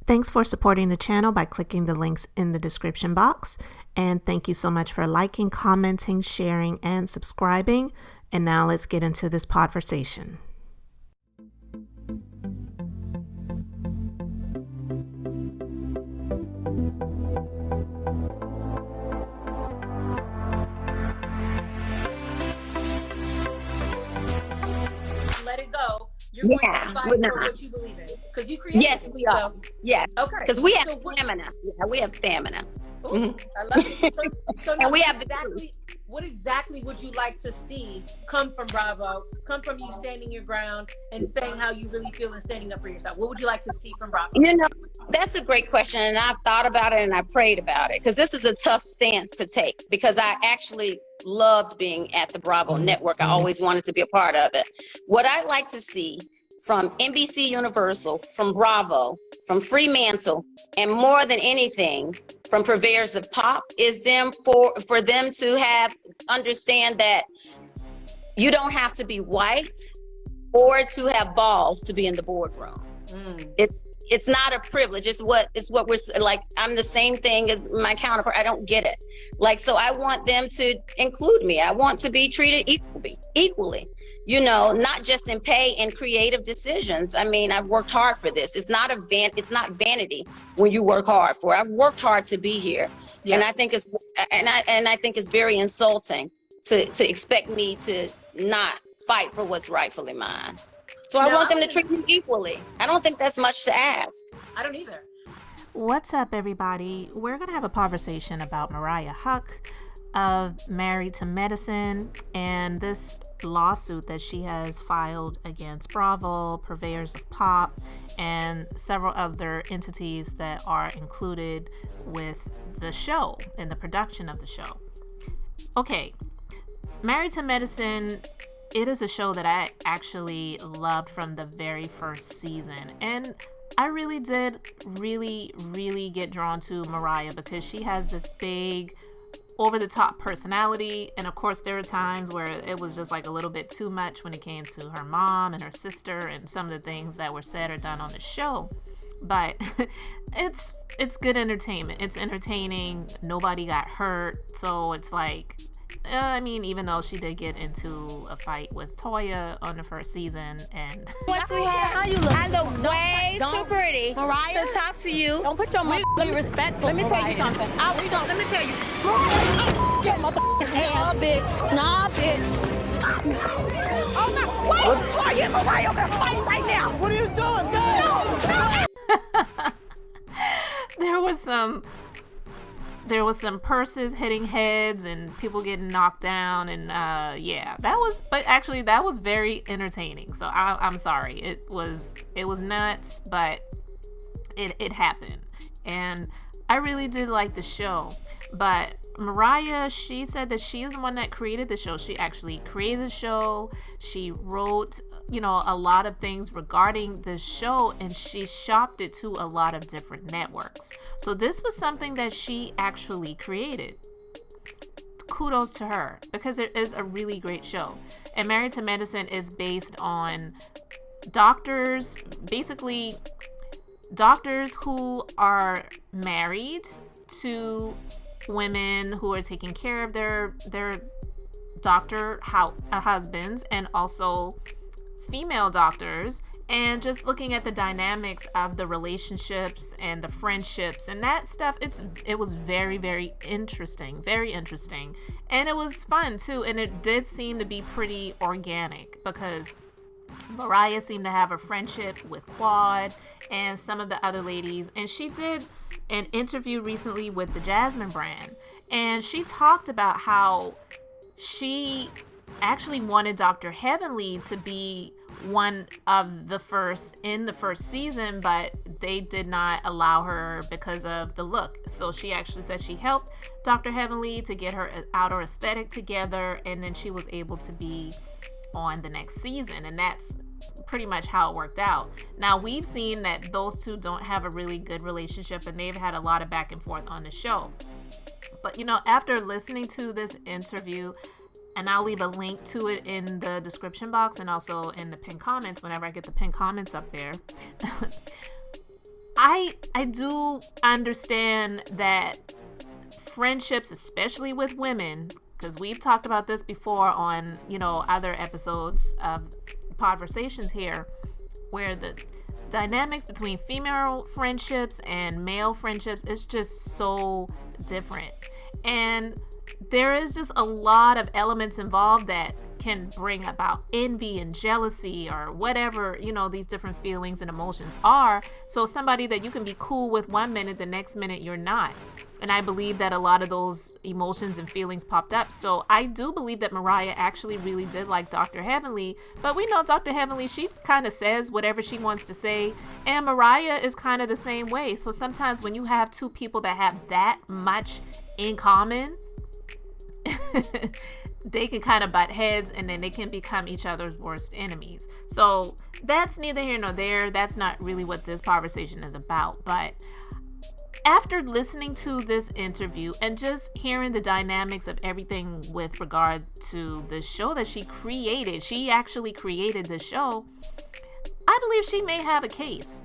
Thanks for supporting the channel by clicking the links in the description box. And thank you so much for liking, commenting, sharing, and subscribing. And now let's get into this podversation. Let it go. You're going to fight for what you believe in because you created. Yes, we are. So, yes. Okay. Because we have stamina. Yeah, we have stamina. Ooh, I love it. So And we have what exactly would you like to see come from Bravo? Come from you standing your ground and saying how you really feel and standing up for yourself. What would you like to see from Bravo? You know, that's a great question, and I've thought about it and I prayed about it because this is a tough stance to take because I actually loved being at the Bravo network. I always wanted to be a part of it. What I'd like to see from NBC Universal, from Bravo, from Fremantle, and more than anything, from purveyors of pop, is them for them to understand that you don't have to be white or to have balls to be in the boardroom. It's not a privilege. It's what we're like. I'm the same thing as my counterpart. I don't get it. Like, so I want them to include me. I want to be treated equally. You know, not just in pay and creative decisions. I mean, I've worked hard for this. It's not vanity when you work hard for it. I've worked hard to be here. Yes. And I think it's very insulting to expect me to not fight for what's rightfully mine. So I want them to treat me equally. I don't think that's much to ask. I don't either. What's up, everybody? We're going to have a conversation about Mariah Huq of Married to Medicine and this lawsuit that she has filed against Bravo, purveyors of pop, and several other entities that are included with the show and the production of the show. Okay, Married to Medicine, it is a show that I actually loved from the very first season, and I really did really get drawn to Mariah because she has this big over-the-top personality, and of course there were times where it was just like a little bit too much when it came to her mom and her sister and some of the things that were said or done on the show. But it's good entertainment. It's entertaining. Nobody got hurt, so it's like, I mean, even though she did get into a fight with Toya on the first season, and how you look? I look way too pretty, Mariah, to talk to you. Don't put your mouth. Let me respectful. Let me tell you something. Let me tell you. Get my hell, bitch. Nah, bitch. Oh no! Wait, Toya and Mariah are fighting right now. What are you doing, guys? There was some purses hitting heads and people getting knocked down, and that was very entertaining. So I'm sorry, it was nuts, but it happened, and I really did like the show. But Mariah, she said that she is the one that created the show. She actually created the show. She wrote, a lot of things regarding the show, and she shopped it to a lot of different networks. So this was something that she actually created. Kudos to her, because it is a really great show. And Married to Medicine is based on doctors, basically doctors who are married to women who are taking care of their doctor husbands, and also female doctors, and just looking at the dynamics of the relationships and the friendships and that stuff. It was very interesting, and it was fun too, and it did seem to be pretty organic because Mariah seemed to have a friendship with Quad and some of the other ladies, and she did an interview recently with the Jasmine brand, and she talked about how she actually wanted Dr. Heavenly to be one of the first in the first season, but they did not allow her because of the look. So she actually said she helped Dr. Heavenly to get her outer aesthetic together, and then she was able to be on the next season, and that's pretty much how it worked out. Now, we've seen that those two don't have a really good relationship, and they've had a lot of back and forth on the show. But after listening to this interview, and I'll leave a link to it in the description box and also in the pinned comments whenever I get the pinned comments up there. I do understand that friendships, especially with women, because we've talked about this before on, other episodes of Podversations here, where the dynamics between female friendships and male friendships is just so different. And there is just a lot of elements involved that can bring about envy and jealousy or whatever, these different feelings and emotions are. So somebody that you can be cool with one minute, the next minute you're not. And I believe that a lot of those emotions and feelings popped up. So I do believe that Mariah actually really did like Dr. Heavenly. But we know Dr. Heavenly, she kind of says whatever she wants to say. And Mariah is kind of the same way. So sometimes when you have two people that have that much in common, they can kind of butt heads, and then they can become each other's worst enemies. So that's neither here nor there. That's not really what this conversation is about. But after listening to this interview and just hearing the dynamics of everything with regard to the show that she created, she actually created the show, I believe she may have a case.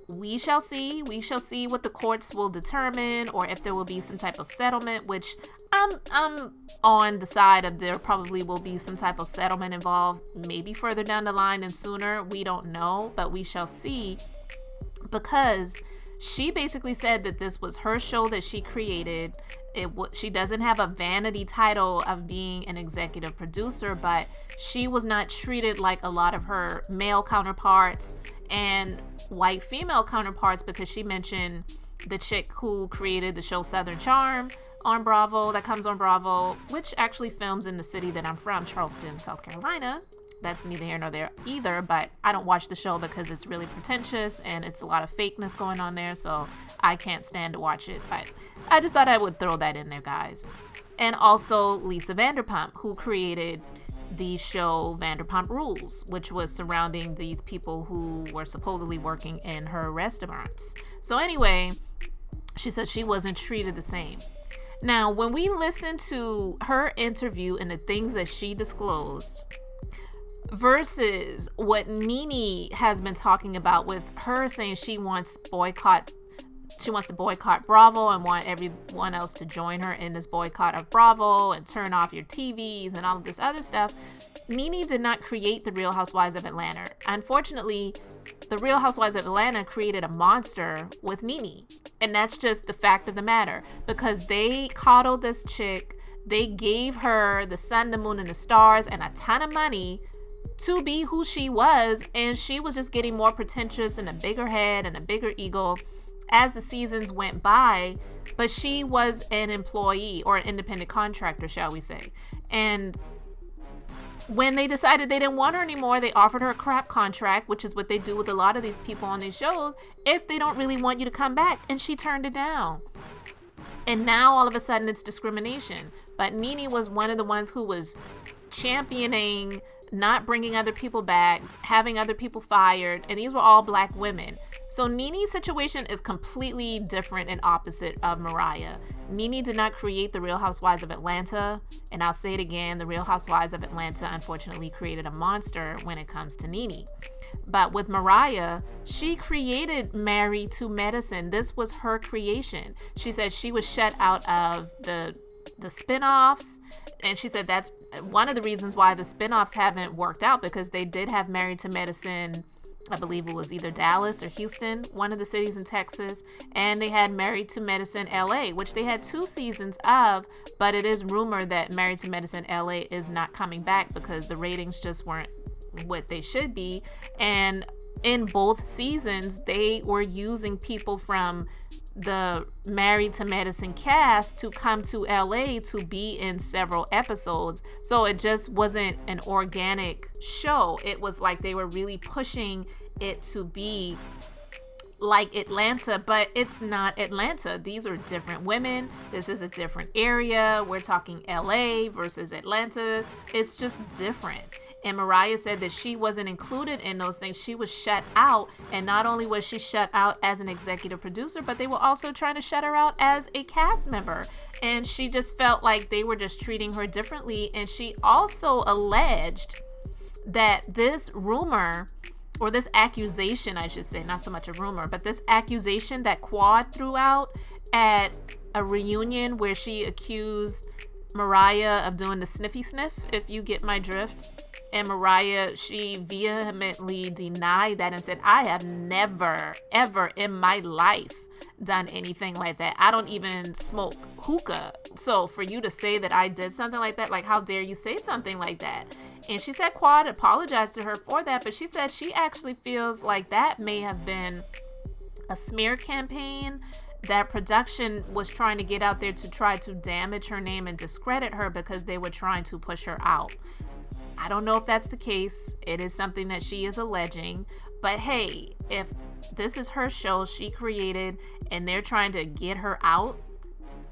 We shall see. We shall see what the courts will determine, or if there will be some type of settlement, which I'm on the side of there probably will be some type of settlement involved, maybe further down the line and sooner. We don't know, but we shall see, because she basically said that this was her show that she created. She doesn't have a vanity title of being an executive producer, but she was not treated like a lot of her male counterparts and white female counterparts, because she mentioned the chick who created the show Southern Charm on Bravo, that comes on Bravo, which actually films in the city that I'm from, Charleston, South Carolina. That's neither here nor there either, but I don't watch the show because it's really pretentious and it's a lot of fakeness going on there, so I can't stand to watch it. But I just thought I would throw that in there, guys. And also Lisa Vanderpump, who created the show Vanderpump Rules, which was surrounding these people who were supposedly working in her restaurants. So anyway, she said she wasn't treated the same. Now, when we listen to her interview and the things that she disclosed versus what Nene has been talking about, with her saying she wants to boycott Bravo and want everyone else to join her in this boycott of Bravo and turn off your TVs and all of this other stuff, Nene did not create the Real Housewives of Atlanta. Unfortunately, the Real Housewives of Atlanta created a monster with Nene. And that's just the fact of the matter, because they coddled this chick. They gave her the sun, the moon, and the stars and a ton of money to be who she was. And she was just getting more pretentious and a bigger head and a bigger ego as the seasons went by. But she was an employee, or an independent contractor, shall we say. And when they decided they didn't want her anymore, they offered her a crap contract, which is what they do with a lot of these people on these shows, if they don't really want you to come back. And she turned it down. And now all of a sudden it's discrimination. But Nene was one of the ones who was championing not bringing other people back, having other people fired, and these were all black women. So Nene's situation is completely different and opposite of Mariah. Nene did not create the Real Housewives of Atlanta, and I'll say it again, the Real Housewives of Atlanta unfortunately created a monster when it comes to Nene. But with Mariah, she created Married to Medicine. This was her creation. She said she was shut out of the spinoffs, and she said that's one of the reasons why the spinoffs haven't worked out, because they did have Married to Medicine, I believe it was either Dallas or Houston, one of the cities in Texas, and they had Married to Medicine LA, which they had 2 seasons of, but it is rumored that Married to Medicine LA is not coming back because the ratings just weren't what they should be. And in both seasons, they were using people from the Married to Medicine cast to come to LA to be in several episodes. So it just wasn't an organic show. It was like they were really pushing it to be like Atlanta, but it's not Atlanta. These are different women. This is a different area. We're talking LA versus Atlanta. It's just different. And Mariah said that she wasn't included in those things. She was shut out. And not only was she shut out as an executive producer, but they were also trying to shut her out as a cast member. And she just felt like they were just treating her differently. And she also alleged that this rumor or this accusation, I should say, not so much a rumor, but this accusation that Quad threw out at a reunion where she accused Mariah of doing the sniffy sniff, if you get my drift. And Mariah, she vehemently denied that and said, I have never, ever in my life done anything like that. I don't even smoke hookah. So for you to say that I did something like that, like, how dare you say something like that? And she said Quad apologized to her for that, but she said she actually feels like that may have been a smear campaign, that production was trying to get out there to try to damage her name and discredit her because they were trying to push her out. I don't know if that's the case. It is something that she is alleging. But hey, if this is her show she created and they're trying to get her out,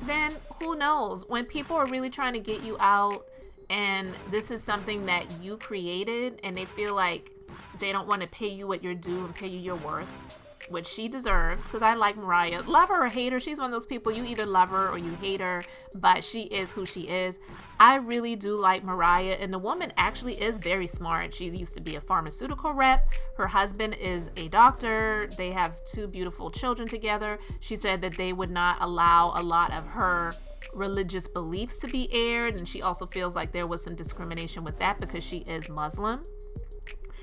then who knows? When people are really trying to get you out and this is something that you created and they feel like they don't want to pay you what you're due and pay you your worth, which she deserves, because I like Mariah. Love her or hate her, she's one of those people, you either love her or you hate her, but she is who she is. I really do like Mariah, and the woman actually is very smart. She used to be a pharmaceutical rep. Her husband is a doctor. They have 2 beautiful children together. She said that they would not allow a lot of her religious beliefs to be aired, and she also feels like there was some discrimination with that because she is Muslim.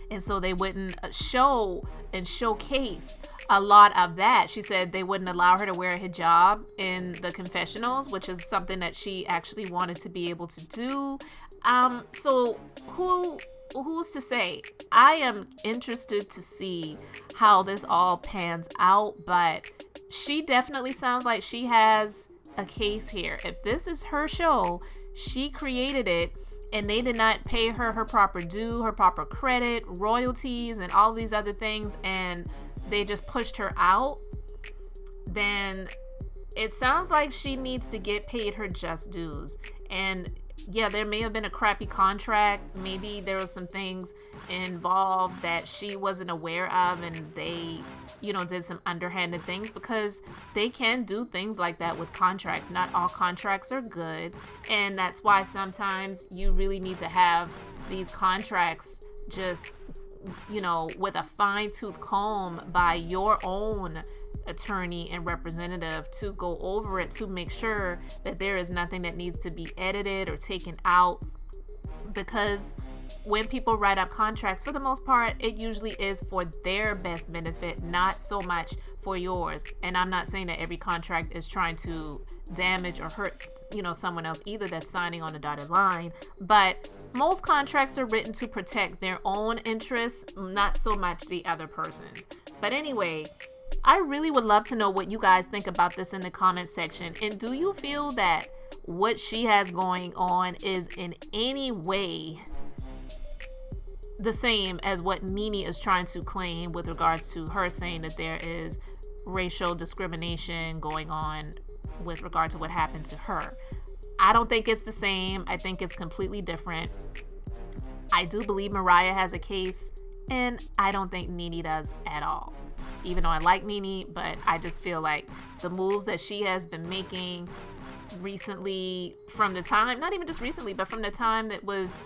And so they wouldn't show and showcase a lot of that. She said they wouldn't allow her to wear a hijab in the confessionals, which is something that she actually wanted to be able to do. So who's to say? I am interested to see how this all pans out, but she definitely sounds like she has a case here. If this is her show, she created it, and they did not pay her her proper due, her proper credit, royalties, and all these other things, and they just pushed her out, then it sounds like she needs to get paid her just dues. And yeah, there may have been a crappy contract. Maybe there was some things involved that she wasn't aware of, and they, did some underhanded things, because they can do things like that with contracts. Not all contracts are good, and that's why sometimes you really need to have these contracts just, with a fine-tooth comb by your own attorney and representative to go over it to make sure that there is nothing that needs to be edited or taken out. Because when people write up contracts, for the most part, it usually is for their best benefit, not so much for yours. And I'm not saying that every contract is trying to damage or hurt, someone else either that's signing on a dotted line. But most contracts are written to protect their own interests, not so much the other person's. But anyway, I really would love to know what you guys think about this in the comment section. And do you feel that what she has going on is in any way the same as what Nene is trying to claim with regards to her saying that there is racial discrimination going on with regard to what happened to her? I don't think it's the same. I think it's completely different. I do believe Mariah has a case, and I don't think Nene does at all. Even though I like Nene, but I just feel like the moves that she has been making recently, from the time, not even just recently, but from the time that was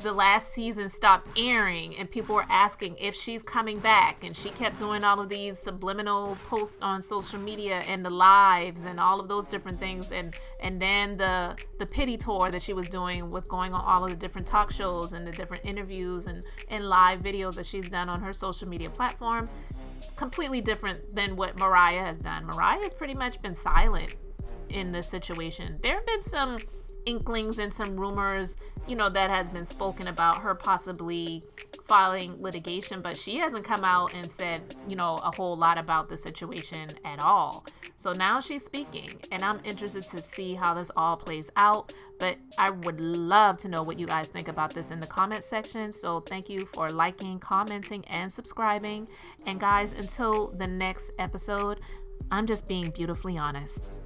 the last season stopped airing and people were asking if she's coming back, and she kept doing all of these subliminal posts on social media and the lives and all of those different things, and then the pity tour that she was doing with going on all of the different talk shows and the different interviews and live videos that she's done on her social media platform. Completely different than what Mariah has done. Mariah has pretty much been silent in this situation. There have been some inklings and some rumors, that has been spoken about her possibly filing litigation, but she hasn't come out and said, a whole lot about the situation at all. So now she's speaking, and I'm interested to see how this all plays out. But I would love to know what you guys think about this in the comment section. So thank you for liking, commenting, and subscribing. And guys, until the next episode, I'm just being beautifully honest.